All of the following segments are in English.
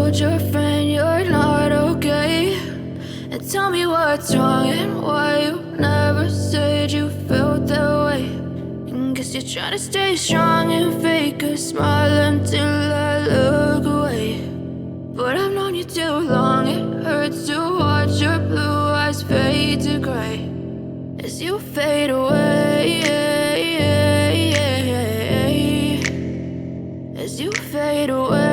told your friend you're not okay? And tell me what's wrong and why you never said you felt that way. And guess you're trying to stay strong and fake a smile until I look away. But I've known you too long, it hurts to watch your blue eyes fade to gray as you fade away, as you fade away.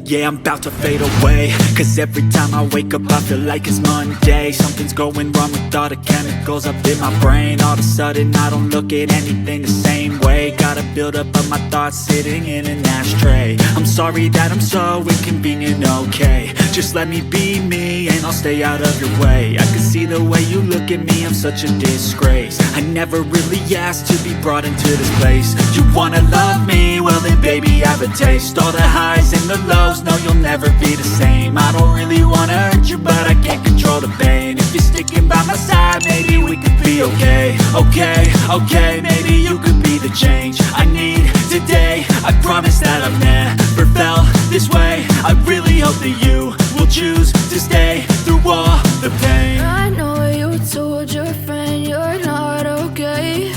Yeah, I'm about to fade away, cause every time I wake up I feel like it's Monday. Something's going wrong with all the chemicals up in my brain. All of a sudden I don't look at anything the same way. Gotta build up of my thoughts sitting in an ashtray. I'm sorry that I'm so inconvenient, okay? Just let me be me and I'll stay out of your way. I can see the way you look at me, I'm such a disgrace. I never really asked to be brought into this place. You wanna love me? Well then baby, have a taste. All the highs and the lows, no, you'll never be the same. I don't really wanna hurt you, but I can't control the pain. If you're sticking by my side, maybe we could be okay. Okay, maybe you could be the change I need today. I promise that I've never felt this way. I really hope that you will choose to stay through all the pain. I know you told your friend you're not okay.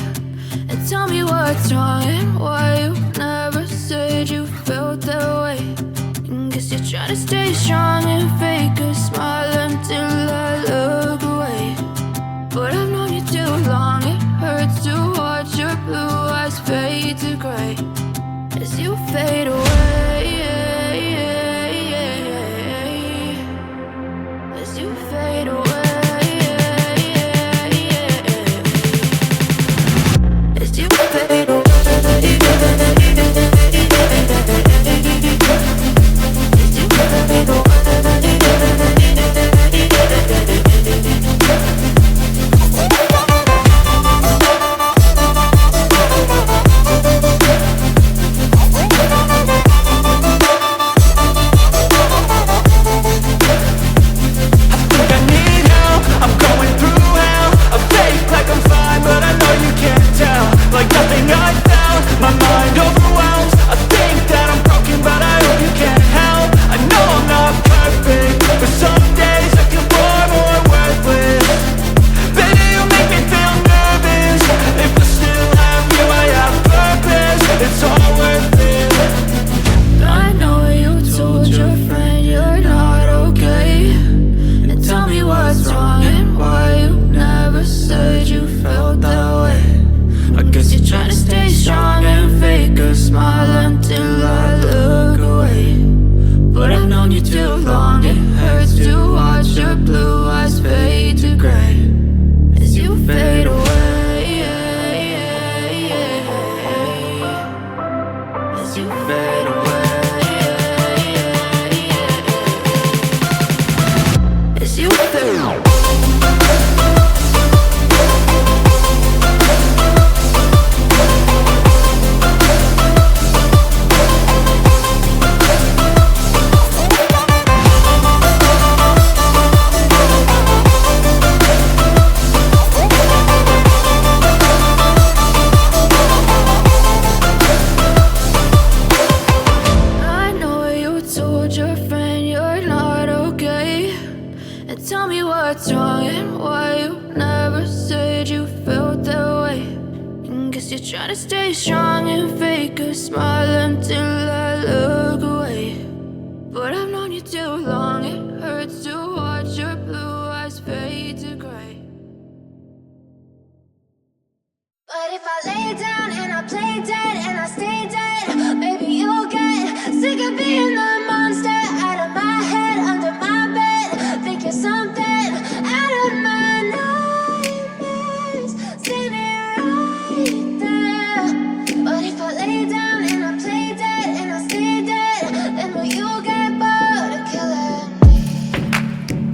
And tell me what's wrong and why you never said you felt that way. Guess you're trying to stay strong and fake a smile until I look away. But I've known you too long, it hurts to watch your blue eyes fade to gray as you fade away, as you fade away, as you fade away.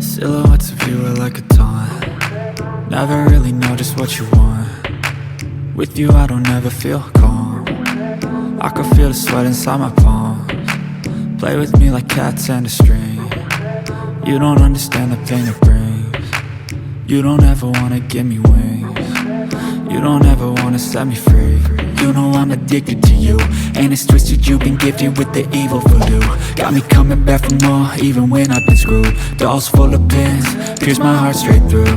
Silhouettes of you are like a taunt. Never really know just what you want. With you I don't ever feel calm. I can feel the sweat inside my palms. Play with me like cats and a string. You don't understand the pain it brings. You don't ever wanna give me wings. You don't ever wanna set me free. You know I'm addicted addicted to you, and it's twisted, you've been gifted with the evil voodoo. Got me coming back for more, even when I've been screwed. Dolls full of pins, pierce my heart straight through.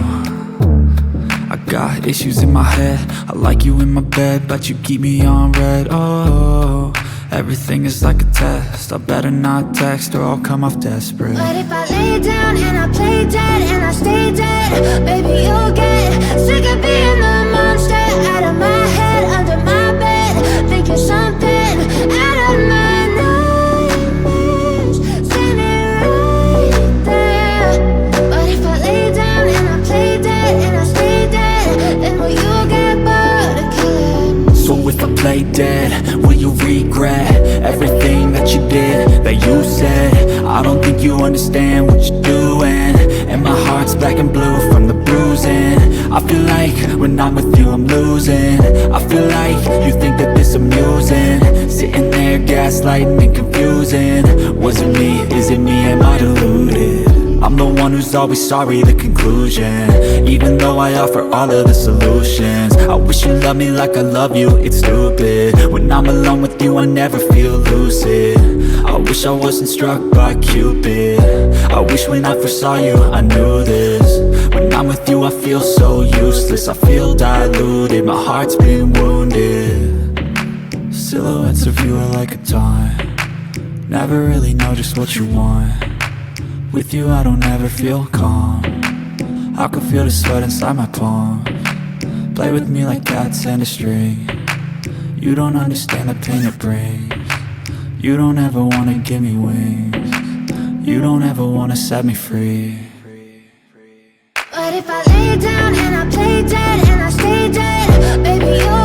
I got issues in my head, I like you in my bed, but you keep me on red. Oh, everything is like a test, I better not text or I'll come off desperate. But if I lay down and I play dead and I stay dead, baby, you'll get sick of being the monster out of my head, under my bed, thinking something out of my nightmares, standing right there. But if I lay down and I play dead and I stay dead, then will you get bored of killing? So if I play dead, will you regret everything that you did, that you said? I don't think you understand what you're doing, and my heart's black and blue from the bruising. I feel like when I'm with you I'm losing. I feel like you think that this amusing, sitting there gaslighting and confusing. Was it me? Is it me? Am I deluded? I'm the one who's always sorry, the conclusion, even though I offer all of the solutions. I wish you loved me like I love you, it's stupid. When I'm alone with you I never feel lucid. I wish I wasn't struck by Cupid. I wish when I first saw you I knew this. When I'm with you I feel so useless, I feel diluted, my heart's been wounded. Silhouettes of you are like a taunt, never really know just what you want. With you I don't ever feel calm, I can feel the sweat inside my palm. Play with me like cats and a string, you don't understand the pain it brings. You don't ever wanna give me wings, you don't ever wanna set me free. But if I lay down and I play dead and I stay dead, baby, you're